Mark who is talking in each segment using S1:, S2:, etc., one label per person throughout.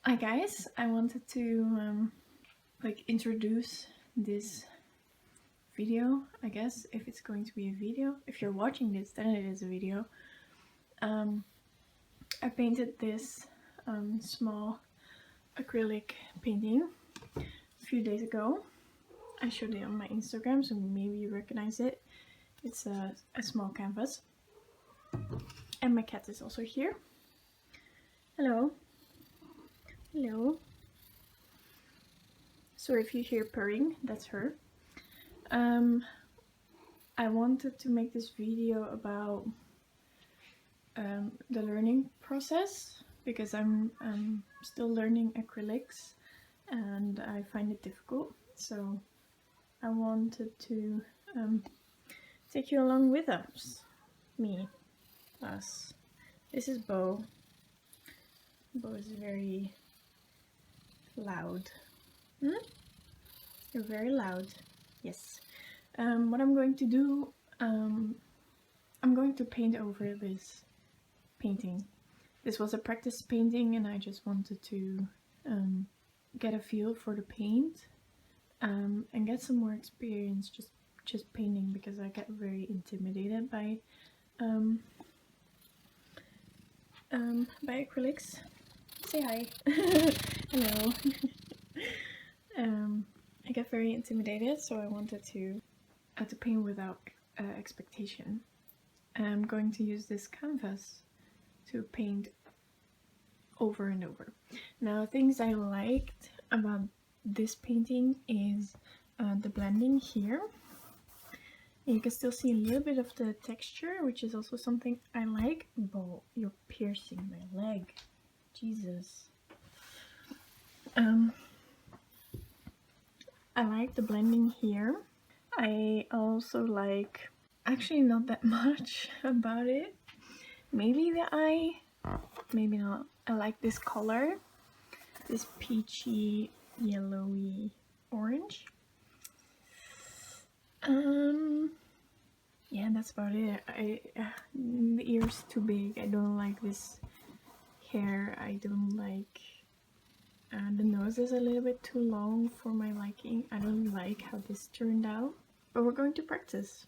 S1: Hi guys, I wanted to introduce this video, I guess, if it's going to be a video. If you're watching this, then it is a video. I painted this small acrylic painting a few days ago. I showed it on my Instagram, so maybe you recognize it. It's a small canvas. And my cat is also here. Hello. Hello. So if you hear purring, that's her. I wanted to make this video about the learning process because I'm still learning acrylics and I find it difficult. So I wanted to take you along with us. Us. This is Bo. Bo is very loud. You're very loud. Yes. What I'm going to do, I'm going to paint over this painting. This was a practice painting and I just wanted to get a feel for the paint and get some more experience just painting, because I get very intimidated by acrylics. Say hi. Hello. I get very intimidated, so I wanted to paint without expectation. I'm going to use this canvas to paint over and over. Now, things I liked about this painting is the blending here. You can still see a little bit of the texture, which is also something I like. Bo, you're piercing my leg. Jesus. I like the blending here. I also like, actually not that much about it. Maybe the eye, maybe not. I like this color, this peachy, yellowy orange. Yeah, that's about it. The ear's too big. I don't like this hair. I don't like the nose is a little bit too long for my liking. I don't like how this turned out, but we're going to practice,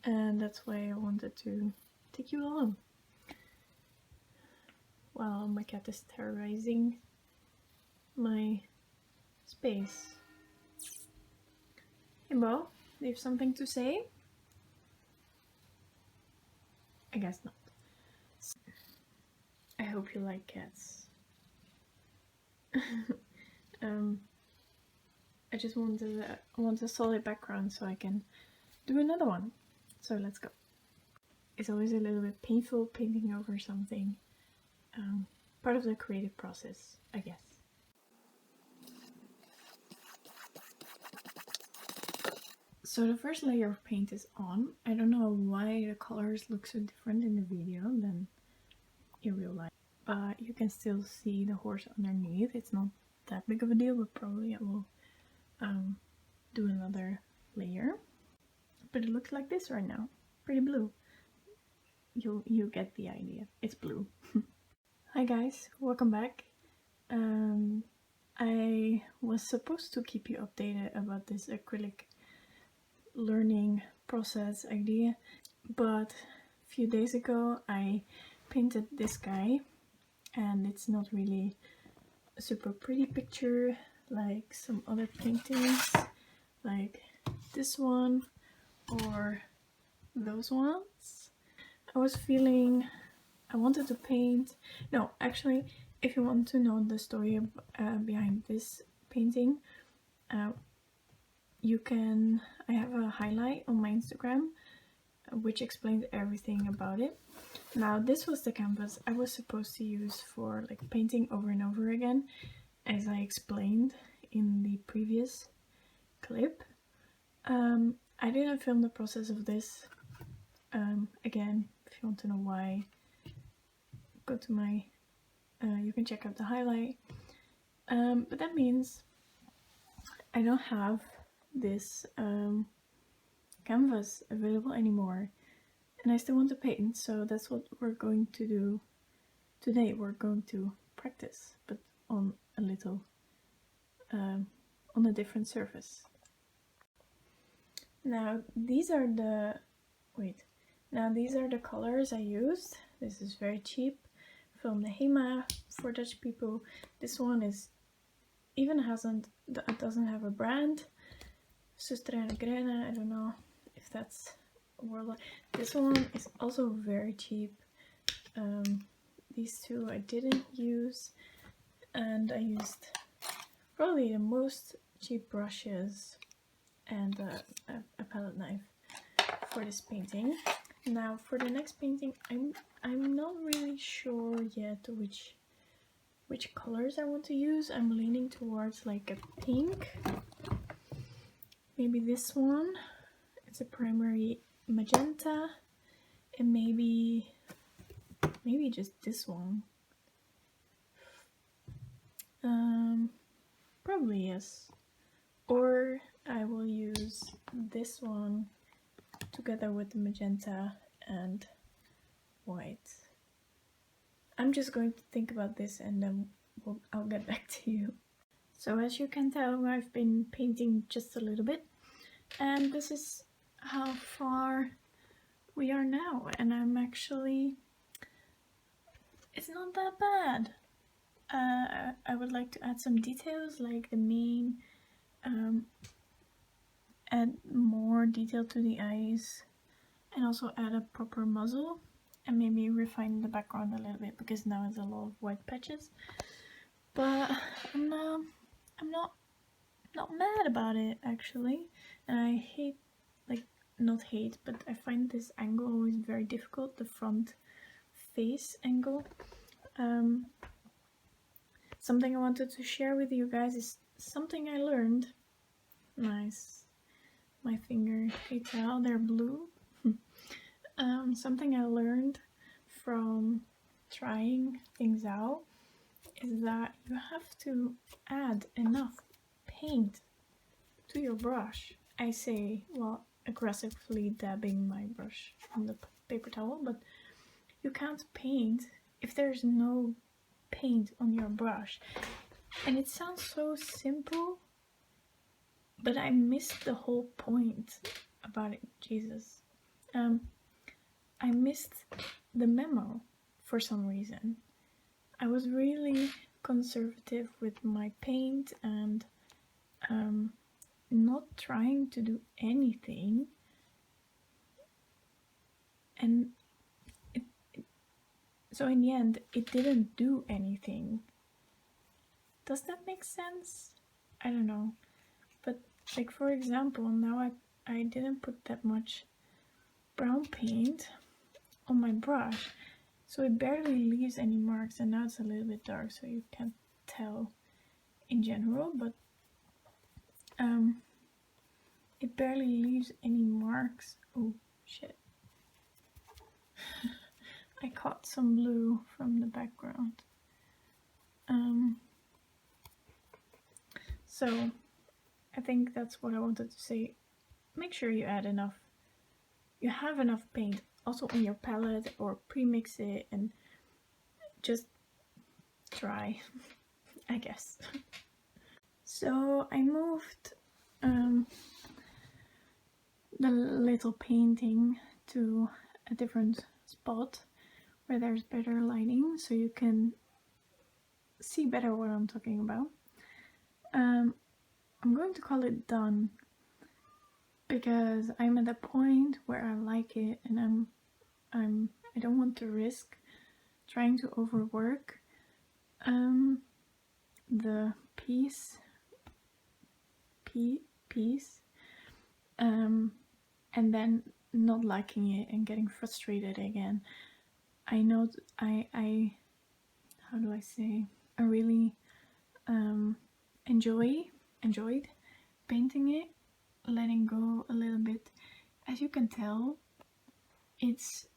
S1: and that's why I wanted to take you along. Well, my cat is terrorizing my space. Hey Bo, do you have something to say? I guess not. I hope you like cats. I just want a solid background so I can do another one. So let's go. It's always a little bit painful painting over something. Part of the creative process, I guess. So the first layer of paint is on. I don't know why the colors look so different in the video than in real life. But you can still see the horse underneath. It's not that big of a deal, but probably I will do another layer. But it looks like this right now. Pretty blue. You get the idea. It's blue. Hi guys, welcome back. I was supposed to keep you updated about this acrylic learning process idea, but a few days ago I painted this guy and it's not really a super pretty picture like some other paintings like this one or those ones. I was feeling I wanted to paint. No, actually, if you want to know the story behind this painting, you can. I have a highlight on my Instagram which explains everything about it. Now, this was the canvas I was supposed to use for like painting over and over again, as I explained in the previous clip. I didn't film the process of this. Again, if you want to know why, go to my you can check out the highlight, but that means I don't have this canvas available anymore and I still want to paint, so that's what we're going to do today. We're going to practice, but on a little on a different surface. Now these are the colors I used. This is very cheap from the HEMA for Dutch people. This one is it doesn't have a brand. Sustrana Grena, I don't know if that's worldwide. This one is also very cheap. These two I didn't use, and I used probably the most cheap brushes and a palette knife for this painting. Now for the next painting, I'm not really sure yet which colors I want to use. I'm leaning towards like a pink. Maybe this one. It's a primary magenta, and maybe just this one. Probably yes. Or I will use this one together with the magenta and white. I'm just going to think about this and then I'll get back to you. So as you can tell, I've been painting just a little bit, and this is how far we are now, and it's not that bad. I would like to add some details, like the mane, add more detail to the eyes, and also add a proper muzzle, and maybe refine the background a little bit, because now it's a lot of white patches. But I'm not mad about it, actually. And I hate, like, not hate, but I find this angle always very difficult, the front face angle. Something I wanted to share with you guys is something I learned. Nice. My finger, can you tell they're blue? Something I learned from trying things out is that you have to add enough paint to your brush. I say, well, aggressively dabbing my brush on the paper towel, but you can't paint if there's no paint on your brush. And it sounds so simple, but I missed the whole point about it. Jesus. I missed the memo for some reason. I was really conservative with my paint and not trying to do anything, and so in the end it didn't do anything. Does that make sense? I don't know, but like, for example, now I didn't put that much brown paint on my brush, so it barely leaves any marks, and now it's a little bit dark so you can't tell in general, but it barely leaves any marks. Oh shit. I caught some blue from the background. So I think that's what I wanted to say. Make sure you have enough paint also on your palette, or pre-mix it and just try, I guess. So I moved the little painting to a different spot where there's better lighting, so you can see better what I'm talking about. I'm going to call it done, because I'm at a point where I like it, and I don't want to risk trying to overwork the piece, and then not liking it and getting frustrated again. I know I how do I say, I really enjoyed painting it, letting go a little bit. As you can tell, it's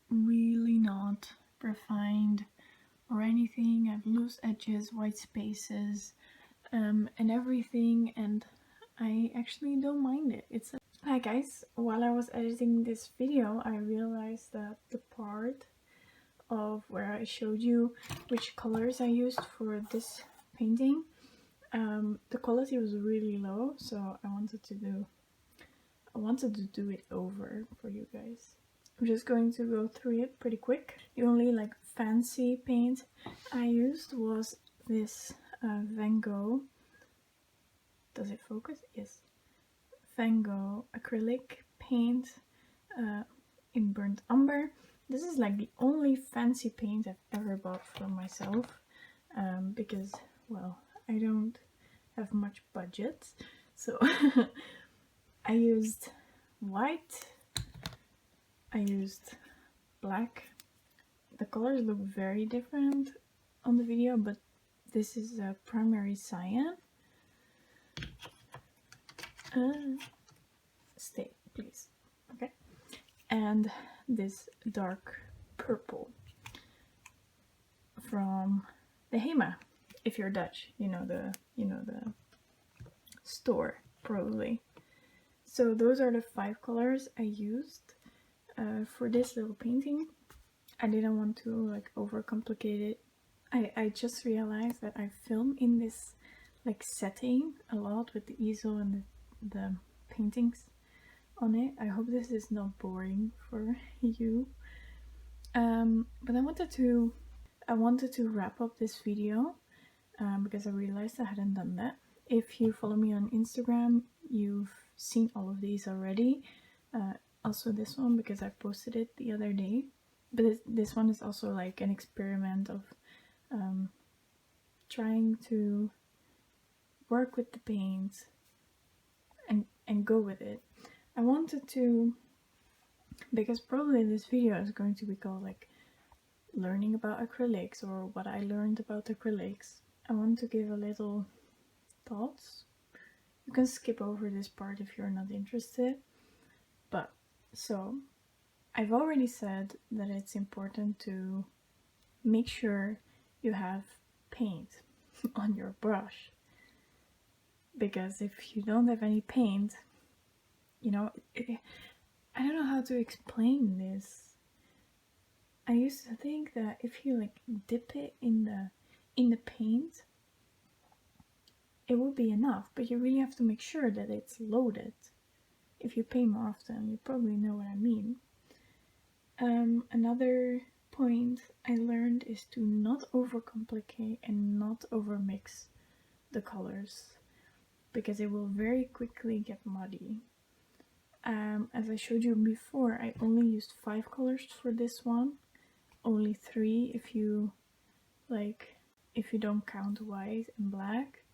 S1: really not refined or anything. I have loose edges, white spaces, and everything, and I actually don't mind it. Hi guys, while I was editing this video, I realized that the part of where I showed you which colors I used for this painting. The quality was really low, so I wanted to do it over for you guys. I'm just going to go through it pretty quick. The only like fancy paint I used was this Van Gogh. Does it focus? Yes. Van Gogh acrylic paint in burnt umber. This is like the only fancy paint I've ever bought for myself because, well, I don't have much budget, so I used white, I used black. The colors look very different on the video, but this is a primary cyan. Stay, please. Okay. And this dark purple from the Hema. If you're Dutch, you know the store probably. So those are the 5 colors I used for this little painting. I didn't want to like overcomplicate it. I just realized that I film in this like setting a lot with the easel and the paintings on it. I hope this is not boring for you. But I wanted to wrap up this video because I realized I hadn't done that. If you follow me on Instagram, you've seen all of these already. Also this one because I posted it the other day. But this one is also like an experiment of trying to work with the paint and go with it. I wanted to, because probably this video is going to be called like learning about acrylics or what I learned about acrylics. I want to give a little thoughts. You can skip over this part if you're not interested. But so I've already said that it's important to make sure you have paint on your brush, because if you don't have any paint, you know, I don't know how to explain this. I used to think that if you like dip it in the paint, it would be enough, but you really have to make sure that it's loaded. If you paint more often, you probably know what I mean. Another point I learned is to not overcomplicate and not overmix the colors, because it will very quickly get muddy. As I showed you before, I only used 5 colors for this one, only 3 if you don't count white and black.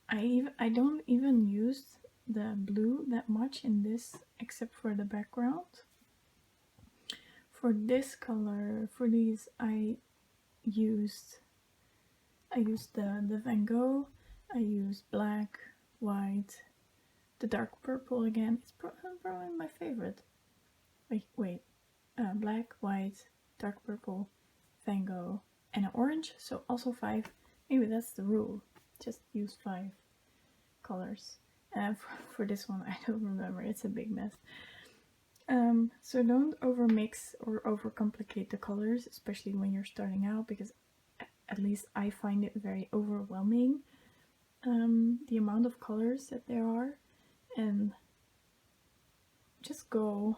S1: I don't even use the blue that much in this, except for the background. For this color, for these, I used the Van Gogh. I used black, white, the dark purple again. It's probably my favorite. Wait, black, white, dark purple, Van Gogh, and an orange. So also 5. Maybe that's the rule. Just use 5 colors. For this one, I don't remember. It's a big mess. So don't overmix or overcomplicate the colors, especially when you're starting out, because at least I find it very overwhelming, the amount of colors that there are, and just go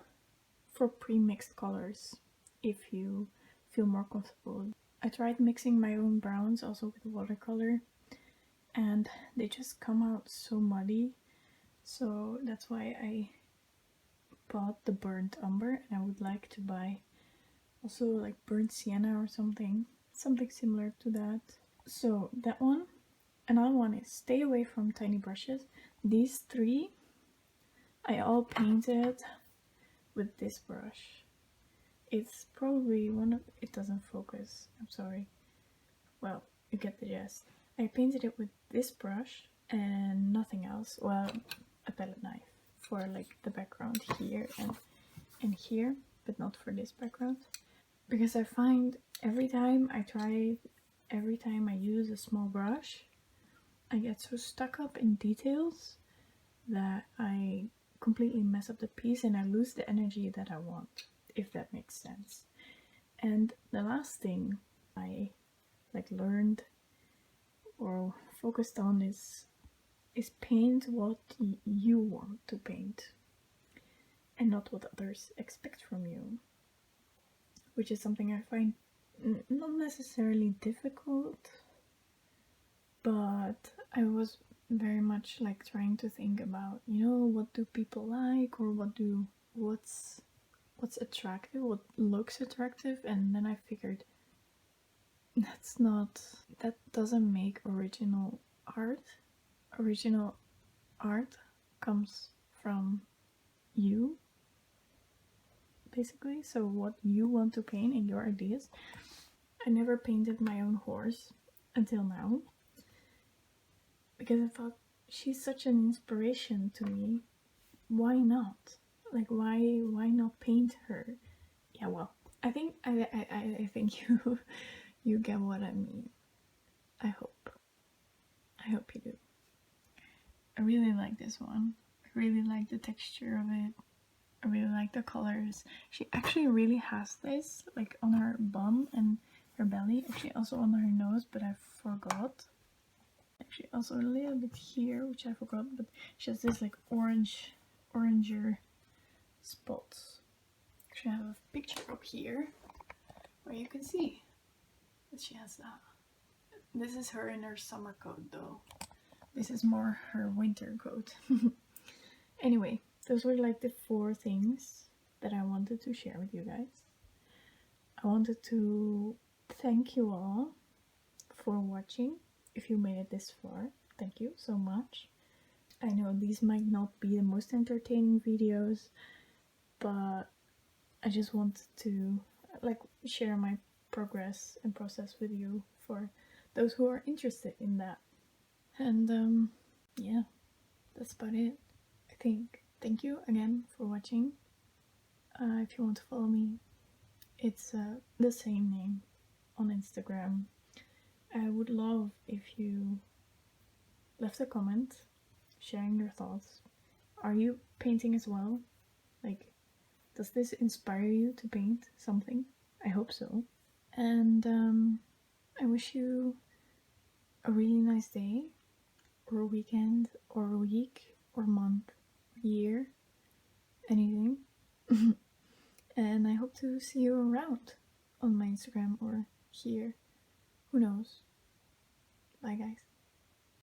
S1: for pre-mixed colors if you feel more comfortable. I tried mixing my own browns also with watercolor, and they just come out so muddy, so that's why I bought the burnt umber, and I would like to buy also like burnt sienna or something similar to that. So that one. Another one is stay away from tiny brushes. These 3 I all painted with this brush. It's probably it doesn't focus, I'm sorry. Well, you get the gist. I painted it with this brush and nothing else. Well, a palette knife for like the background here and here, but not for this background. Because I find every time I use a small brush, I get so stuck up in details that I completely mess up the piece and I lose the energy that I want, if that makes sense. And the last thing I learned or focused on is paint what you want to paint and not what others expect from you, which is something I find not necessarily difficult, but I was very much like trying to think about, you know, what do people like, or what's attractive, what looks attractive, and then I figured that doesn't make original art. Original art comes from you, basically. So what you want to paint and your ideas. I never painted my own horse until now, because I thought she's such an inspiration to me. Why not? Like, why not paint her? Yeah, well, I think I think you get what I mean. I hope you do. I really like this one. I really like the texture of it. I really like the colors. She actually really has this like on her bum and her belly, actually also on her nose, but I forgot. Actually also a little bit here, which I forgot, but she has this like oranger spots. Actually I have a picture up here where you can see that she has that. This is her in her summer coat though. This is more her winter coat. Anyway, those were like the 4 things that I wanted to share with you guys. I wanted to thank you all for watching. If you made it this far, thank you so much. I know these might not be the most entertaining videos, but I just wanted to like share my progress and process with you for those who are interested in that. And yeah, that's about it, I think. Thank you again for watching. If you want to follow me, it's the same name on Instagram. I would love if you left a comment sharing your thoughts. Are you painting as well? Like, does this inspire you to paint something? I hope so. And I wish you a really nice day, or a weekend, or a week, or month, year, anything. And I hope to see you around on my Instagram or here. Who knows? Bye guys.